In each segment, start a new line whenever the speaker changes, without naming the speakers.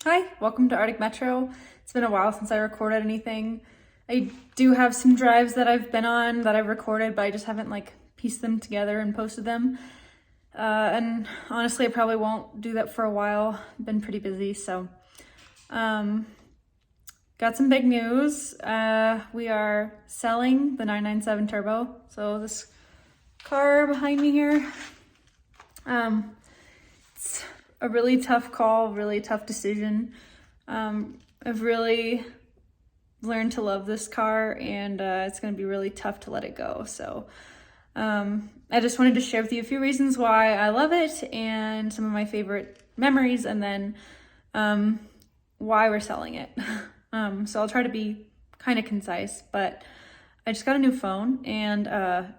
Hi, welcome to Arctic Metro. It's been a while since I recorded anything. I do have some drives that I've been on that I've recorded, but I just haven't pieced them together and posted them. And honestly, I probably won't do that for a while. I've been pretty busy, so. Got some big news. We are selling the 997 Turbo. So this car behind me here, it's a really tough call, really tough decision. I've really learned to love this car, and it's going to be really tough to let it go. So I just wanted to share with you a few reasons why I love it and some of my favorite memories, and then why we're selling it. So I'll try to be kind of concise, but I just got a new phone, and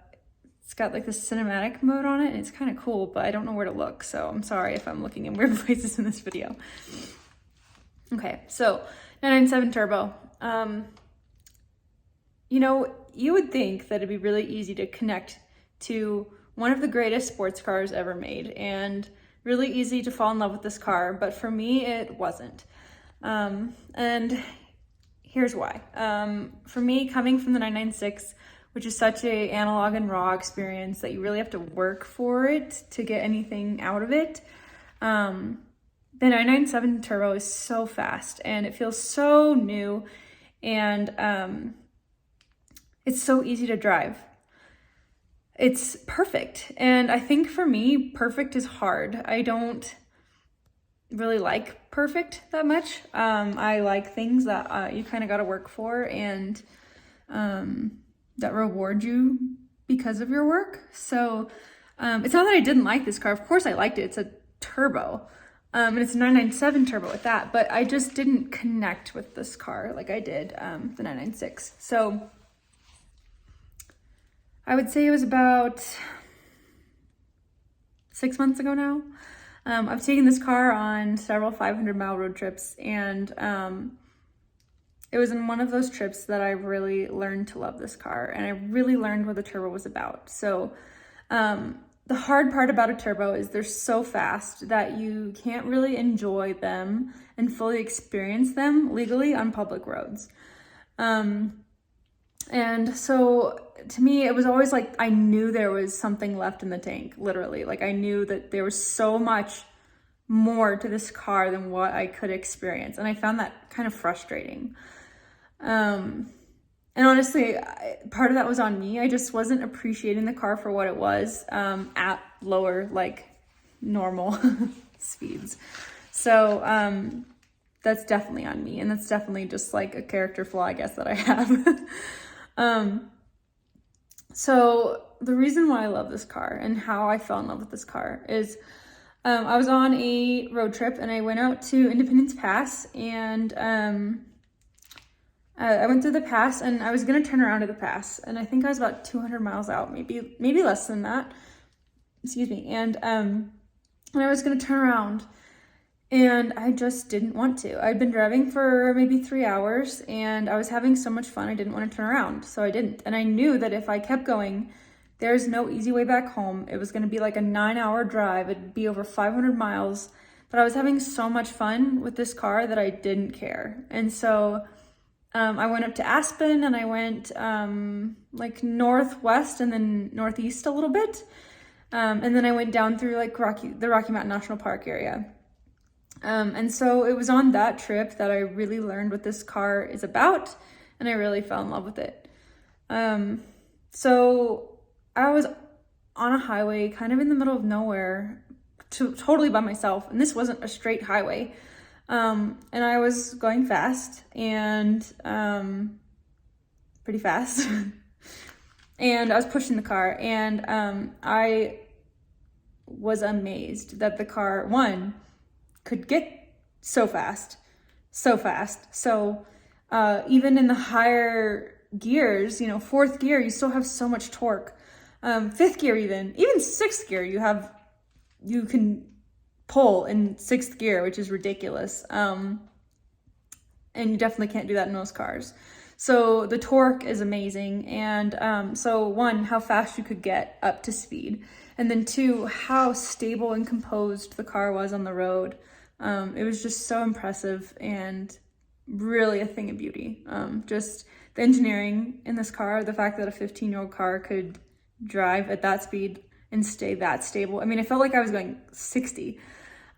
it's got this cinematic mode on it, and it's kind of cool, but I don't know where to look, so I'm sorry if I'm looking in weird places in this video. Okay, so 997 Turbo. You would think that it'd be really easy to connect to one of the greatest sports cars ever made, and really easy to fall in love with this car, but for me, it wasn't. And here's why. For me, coming from the 996, which is such a analog and raw experience that you really have to work for it to get anything out of it. The 997 Turbo is so fast, and it feels so new, and it's so easy to drive. It's perfect, and I think for me, perfect is hard. I don't really like perfect that much. I like things that you kind of got to work for, and that reward you because of your work. So it's not that I didn't like this car. Of course I liked it. It's a turbo, and it's a 997 Turbo at that, but I just didn't connect with this car like I did the 996. So I would say it was about 6 months ago now. I've taken this car on several 500-mile road trips, and it was in one of those trips that I really learned to love this car, and I really learned what the turbo was about. So the hard part about a turbo is they're so fast that you can't really enjoy them and fully experience them legally on public roads. And so to me, it was always I knew there was something left in the tank, literally. I knew that there was so much more to this car than what I could experience. And I found that kind of frustrating. And honestly, part of that was on me. I just wasn't appreciating the car for what it was at lower, normal speeds. So that's definitely on me. And that's definitely just a character flaw, I guess, that I have. So the reason why I love this car and how I fell in love with this car is I was on a road trip, and I went out to Independence Pass, and I went through the pass, and I was going to turn around at the pass, and I think I was about 200 miles out, maybe less than that, excuse me, and I was going to turn around, and I just didn't want to. I'd been driving for maybe 3 hours, and I was having so much fun, I didn't want to turn around, so I didn't. And I knew that if I kept going, there's no easy way back home. It was going to be a 9-hour drive. It'd be over 500 miles, but I was having so much fun with this car that I didn't care. And so I went up to Aspen, and I went northwest and then northeast a little bit. And then I went down through the Rocky Mountain National Park area. And so it was on that trip that I really learned what this car is about, and I really fell in love with it. So I was on a highway kind of in the middle of nowhere, totally by myself, and this wasn't a straight highway. And I was going fast, and pretty fast. And I was pushing the car, and I was amazed that the car, one, could get so fast. So even in the higher gears, fourth gear, you still have so much torque. Fifth gear, even sixth gear, you can pull in sixth gear, which is ridiculous. And you definitely can't do that in most cars. So the torque is amazing. And so one, how fast you could get up to speed. And then two, how stable and composed the car was on the road. It was just so impressive and really a thing of beauty. Just the engineering in this car, the fact that a 15-year-old car could drive at that speed and stay that stable. I mean, it felt like I was going 60.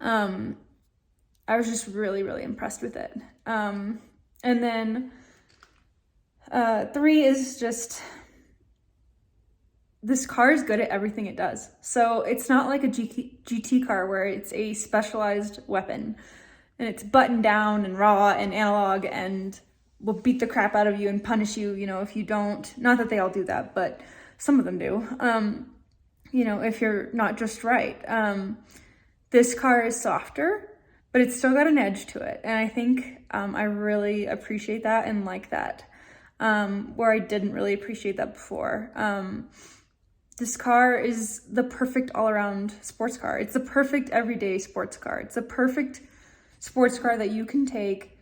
I was just really, really impressed with it. And then 3 is just, this car is good at everything it does. So it's not like a GT car where it's a specialized weapon and it's buttoned down and raw and analog and will beat the crap out of you and punish you, you know, if you don't. Not that they all do that, but some of them do. You know, if you're not just right. This car is softer, but it's still got an edge to it. And I think I really appreciate that and like that, where I didn't really appreciate that before. This car is the perfect all-around sports car. It's the perfect everyday sports car. It's the perfect sports car that you can take,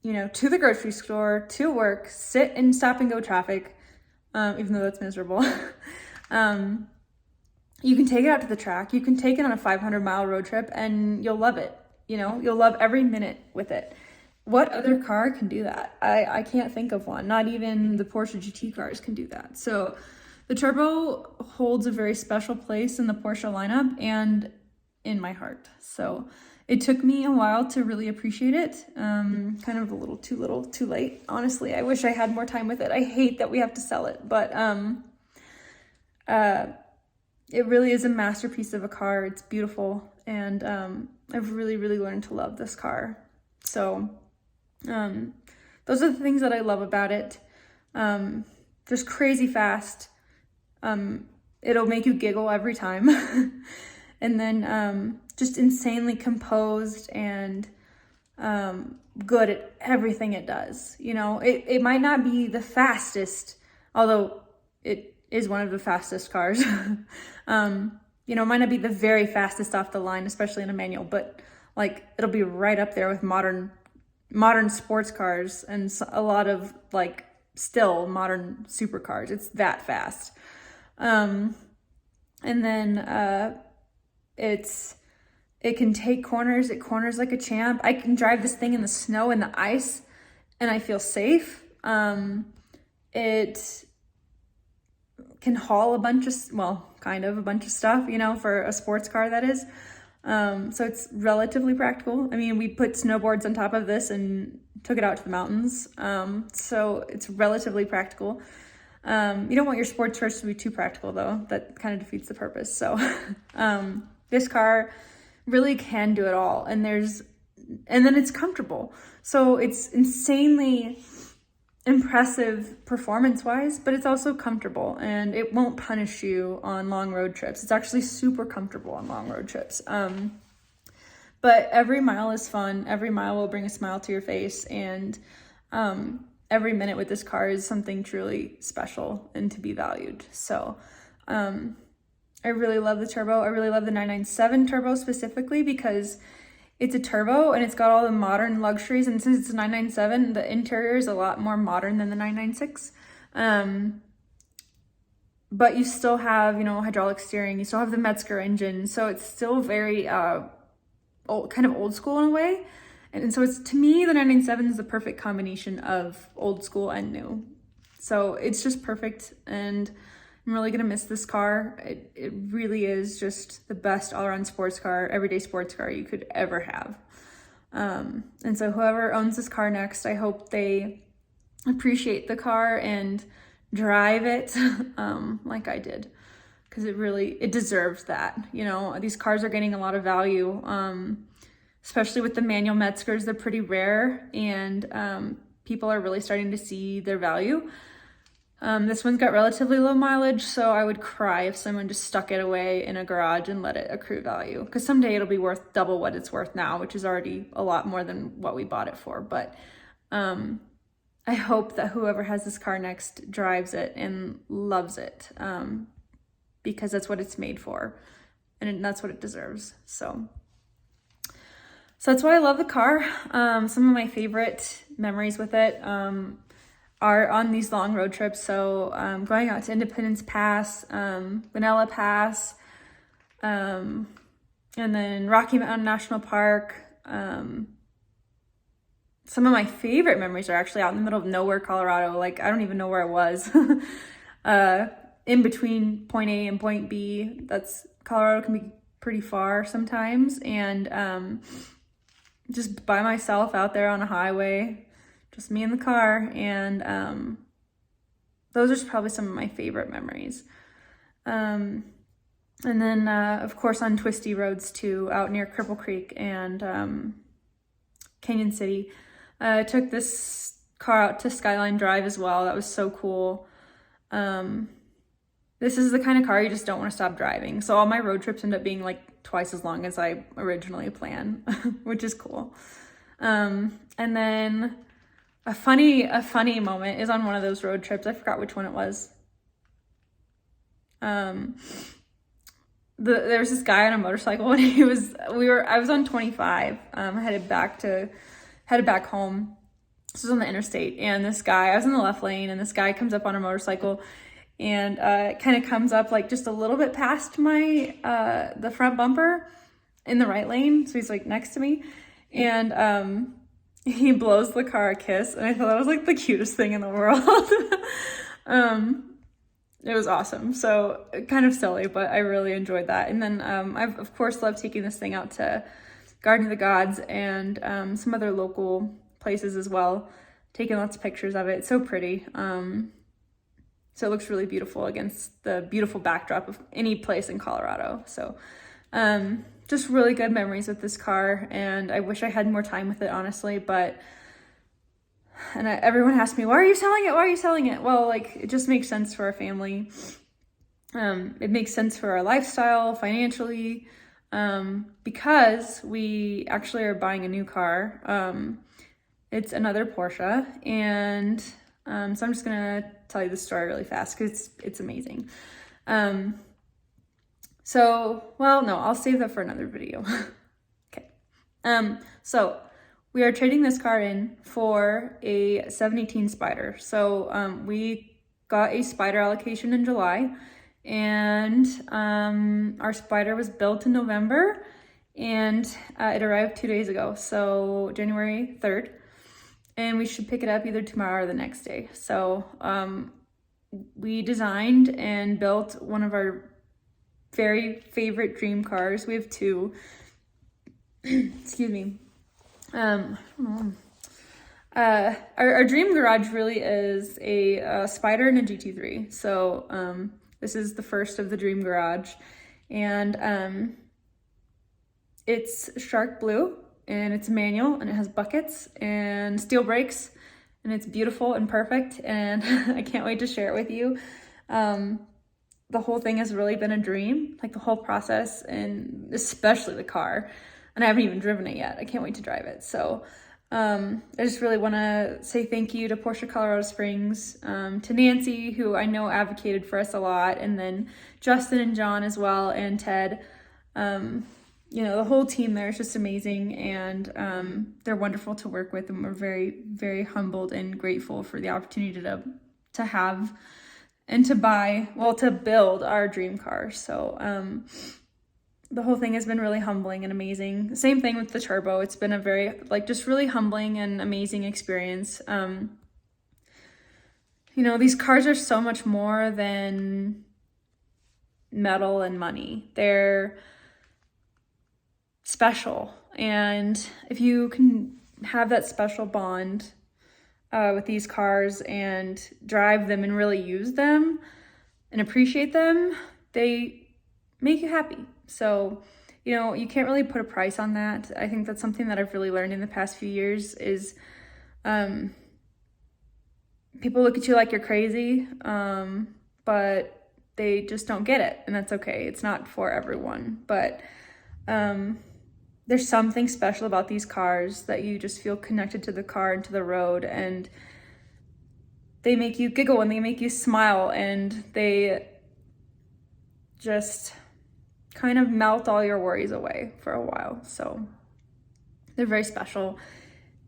you know, to the grocery store, to work, sit in stop and go traffic, even though that's miserable. You can take it out to the track. You can take it on a 500-mile road trip and you'll love it. You know, you'll love every minute with it. What other car can do that? I can't think of one. Not even the Porsche GT cars can do that. So the turbo holds a very special place in the Porsche lineup and in my heart. So it took me a while to really appreciate it. Kind of a little too late. Honestly, I wish I had more time with it. I hate that we have to sell it, but it really is a masterpiece of a car. It's beautiful, and I've really, really learned to love this car. So those are the things that I love about it. Just crazy fast. It'll make you giggle every time. And then just insanely composed and good at everything it does. You know, it might not be the fastest, although it is one of the fastest cars. You know, it might not be the very fastest off the line, especially in a manual, but like it'll be right up there with modern sports cars and a lot of like still modern supercars. It's that fast. And then it can take corners. It corners like a champ. I can drive this thing in the snow and the ice and I feel safe. It can haul a bunch of stuff, you know, for a sports car, that is. So it's relatively practical. I mean, we put snowboards on top of this and took it out to the mountains. So it's relatively practical. You don't want your sports cars to be too practical though. That kind of defeats the purpose. So, this car really can do it all. And then it's comfortable. So it's insanely impressive performance-wise, but it's also comfortable and it won't punish you on long road trips. It's actually super comfortable on long road trips. But every mile is fun. Every mile will bring a smile to your face, and every minute with this car is something truly special and to be valued. So I really love the turbo. I really love the 997 turbo specifically because it's a turbo and it's got all the modern luxuries, and since it's a 997, the interior is a lot more modern than the 996. But you still have, you know, hydraulic steering, you still have the Metzger engine, so it's still very kind of old school in a way. And so it's, to me, the 997 is the perfect combination of old school and new. So it's just perfect, and I'm really gonna miss this car. It really is just the best all-around sports car, everyday sports car you could ever have. And so whoever owns this car next, I hope they appreciate the car and drive it like I did, because it deserves that. You know, these cars are getting a lot of value, especially with the manual Metzgers. They're pretty rare, and people are really starting to see their value. This one's got relatively low mileage, so I would cry if someone just stuck it away in a garage and let it accrue value, because someday it'll be worth double what it's worth now, which is already a lot more than what we bought it for. But I hope that whoever has this car next drives it and loves it, because that's what it's made for, and that's what it deserves. So that's why I love the car. Some of my favorite memories with it are on these long road trips. So going out to Independence Pass, Vanilla Pass, And then Rocky Mountain National Park. Some of my favorite memories are actually out in the middle of nowhere, Colorado. Like, I don't even know where I was. In between point A and point B. Colorado can be pretty far sometimes. And just by myself out there on a highway, just me in the car. And those are probably some of my favorite memories. And then, of course, on twisty roads too, out near Cripple Creek and Canyon City. I took this car out to Skyline Drive as well. That was so cool. This is the kind of car you just don't want to stop driving. So all my road trips end up being like twice as long as I originally planned, which is cool. And then a funny moment is on one of those road trips. I forgot which one it was. There was this guy on a motorcycle and I was on 25, headed back home. This was on the interstate, and I was in the left lane, and this guy comes up on a motorcycle and kind of comes up like just a little bit past my the front bumper in the right lane. So he's like next to me, and he blows the car a kiss, and I thought that was like the cutest thing in the world. It was awesome. So kind of silly, but I really enjoyed that. And then I've of course loved taking this thing out to Garden of the Gods and some other local places as well. Taking lots of pictures of it. It's so pretty. So it looks really beautiful against the beautiful backdrop of any place in Colorado. So just really good memories with this car, and I wish I had more time with it, honestly, but everyone asks me, why are you selling it? Why are you selling it? Well, like, it just makes sense for our family. It makes sense for our lifestyle financially, because we actually are buying a new car. It's another Porsche, and so I'm just gonna tell you the story really fast because it's amazing. Well, no, I'll save that for another video. Okay. So we are trading this car in for a 718 Spyder. So we got a Spyder allocation in July, and our Spyder was built in November, and it arrived 2 days ago, so January 3rd. And we should pick it up either tomorrow or the next day. So we designed and built one of our very favorite dream cars. We have two. Excuse me. Our dream garage really is a Spyder and a GT3. So this is the first of the dream garage, and it's shark blue, and it's manual, and it has buckets and steel brakes, and it's beautiful and perfect, and I can't wait to share it with you. The whole thing has really been a dream, like the whole process, and especially the car. And I haven't even driven it yet. I can't wait to drive it. So I just really want to say thank you to Porsche Colorado Springs, to Nancy, who I know advocated for us a lot, and then Justin and John as well, and Ted. You know, the whole team there is just amazing, and they're wonderful to work with, and we're very, very humbled and grateful for the opportunity to have and to build our dream car. So the whole thing has been really humbling and amazing. Same thing with the turbo. It's been a very, just really humbling and amazing experience. You know, these cars are so much more than metal and money. They're special. And if you can have that special bond with these cars and drive them and really use them and appreciate them, they make you happy. So, you know, you can't really put a price on that. I think that's something that I've really learned in the past few years is people look at you like you're crazy, but they just don't get it, and that's okay. It's not for everyone, but there's something special about these cars that you just feel connected to the car and to the road, and they make you giggle and they make you smile, and they just kind of melt all your worries away for a while. So they're very special,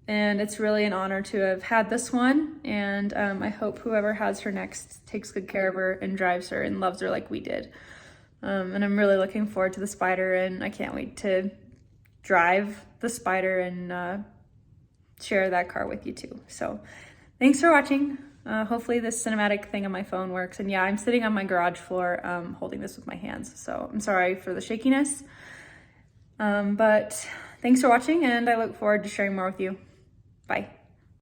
and it's really an honor to have had this one, and I hope whoever has her next takes good care of her and drives her and loves her like we did. And I'm really looking forward to the Spyder, and I can't wait to drive the Spyder and share that car with you too. So thanks for watching. Hopefully this cinematic thing on my phone works. And yeah, I'm sitting on my garage floor holding this with my hands. So I'm sorry for the shakiness. But thanks for watching, and I look forward to sharing more with you. Bye.